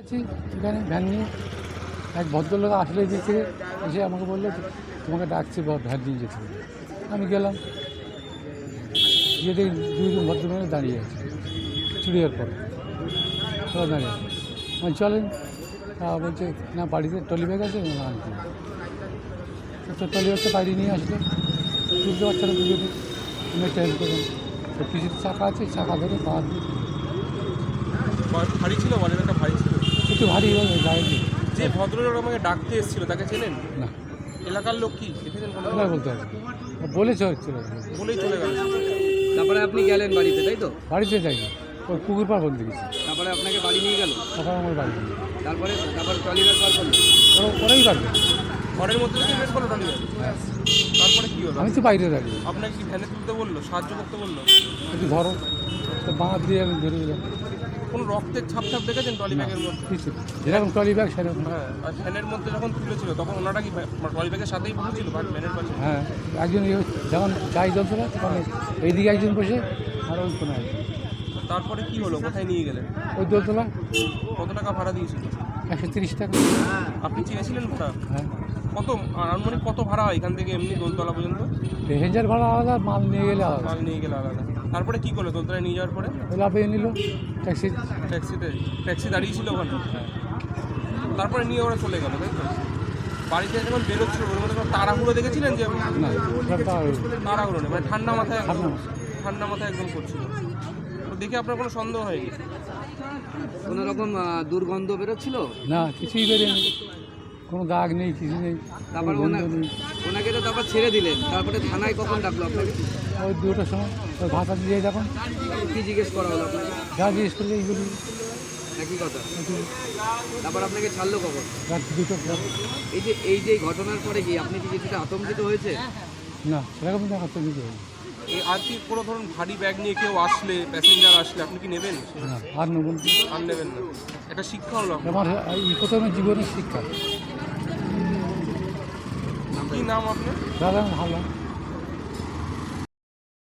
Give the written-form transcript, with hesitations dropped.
যাচ্ছি এখানে ভ্যান নিয়ে, এক ভদ্রলোক আসলে দিক থেকে এসে আমাকে বললো তোমাকে ডাকছি ভ্যান নিয়ে যেতে হবে। আমি গেলাম, গিয়ে দেখি দুজন ভদ্রলোক দাঁড়িয়ে আছে চুড়িয়ার পরে, ওরা দাঁড়িয়ে আছে। আমি চলেন, বলছে না বাড়িতে ট্রলি ব্যাগ আছে, আনতে তো ট্রলি ব্যাগটা বাড়ি নিয়ে আসলে তুলতে পারছে না দুজনে, আমি একটা হেল্প করলাম। তো পিছনে চাকা আছে, চাকা ধরে পা দিয়ে ভারী ছিল, বলেন একটা ভারী ছিল। একটু ভারী হয়ে গায়ে দিয়ে। যে ভদ্রলোক আমাকে ডাকতে এসেছিল তাকে চেনেন? না, এলাকার লোক কি দেখেছেন কোনো? এবার বলতে হবে, বলেছে চলে বলেই চলে গেল। তারপরে আপনি গেলেন বাড়িতে, তাই তো? বাড়িতে যাইনি, ওই পুকুর পাড় বলতে গেছি, তারপরে আপনাকে বাড়ি নিয়ে গেল। তখন আমার বাড়ি নেই। তারপরে ট্রলি ব্যাগ বার করলো। ওরাই পারবে। ঘরের মধ্যে থেকে বের করলো ট্রলি ব্যাগ। তারপরে কি হলো? আমি তো বাইরে দাঁড়িয়ে, আপনাকে কি ভ্যানে তুলতে বললো, সাহায্য করতে বললো? একটু ধরো, তো বাঁ দিয়ে আমি ধরে দিলাম। কোনো রক্তের ছাপ ছাপ দেখেছেন ট্রলি ব্যাগের মধ্যে? কিছু যেরকম ট্রলি ব্যাগ সেরকম। হ্যাঁ, আর ভ্যানের মধ্যে যখন তুলেছিল তখন ওনারা কি ট্রলি ব্যাগের সাথেই বসেছিল ভ্যানের পাশে? হ্যাঁ, একজন যখন গায়ে জ্বলছে না তখন এইদিকে একজন বসে আর ওই কোনো একজন। তারপরে কি হলো, কোথায় নিয়ে গেলেন? ওই দোলতলা কত টাকা ভাড়া দিয়েছিল? 130 টাকা। আপনি চেয়েছিলেন ভাড়া? হ্যাঁ, কত আনুমানিক কত ভাড়া হয় এখান থেকে এমনি দোলতলা পর্যন্ত? প্যাসেঞ্জার ভাড়া আলাদা, মাল নিয়ে গেলে আলাদা। মাল নিয়ে গেলে আলাদা। তারপরে কি করলো দোলতলায় নিয়ে যাওয়ার পরে? ওই লাফিয়ে নিল ট্যাক্সি। ট্যাক্সি দাঁড়িয়েছিল ওখানে? তারপরে নিয়ে ওরা চলে গেল, তাই তো? বাড়িতে যখন বেরোচ্ছিল ওর মধ্যে কোনো তাড়াহুড়ো দেখেছিলেন যে? না, তাড়াহুড়ো নেই, মানে ঠান্ডা মাথায় ঠান্ডা ঠান্ডা মাথায় একদম করছিল। তো দেখে আপনার কোনো সন্দেহ হয়নি? কোনো রকম দুর্গন্ধ বেরোচ্ছিল? না, কিছুই বেরোয়নি, কোনো দাগ নেই, কিছু নেই, তারপর কোনো গন্ধ নেই। ওনাকে তো তারপর ছেড়ে দিলেন, তারপরে থানায় কখন ডাকলো আপনাকে? ওই 2টার সময় ওই ভাতা দিয়ে যখন কি জিজ্ঞেস করা হলো আপনাকে? যা জিজ্ঞেস করলে এইগুলি একই কথা। তারপর আপনাকে ছাড়লো কখন? রাত্রি 2টা পর। এই যে ঘটনার পরে কি আপনি কি কিছুটা আতঙ্কিত হয়েছে? না, সেরকম দেখাচ্ছে কিছু হয় আর কি কোনো ধরুন ভারী ব্যাগ নিয়ে কেউ আসলে, প্যাসেঞ্জার আসলে আপনি কি নেবেন? না, আর নেব না। আর নেবেন না, একটা শিক্ষা হলো আপনার। আমার এই প্রথমে জীবনের শিক্ষা। কি নাম আপনার? দাদা ভালো।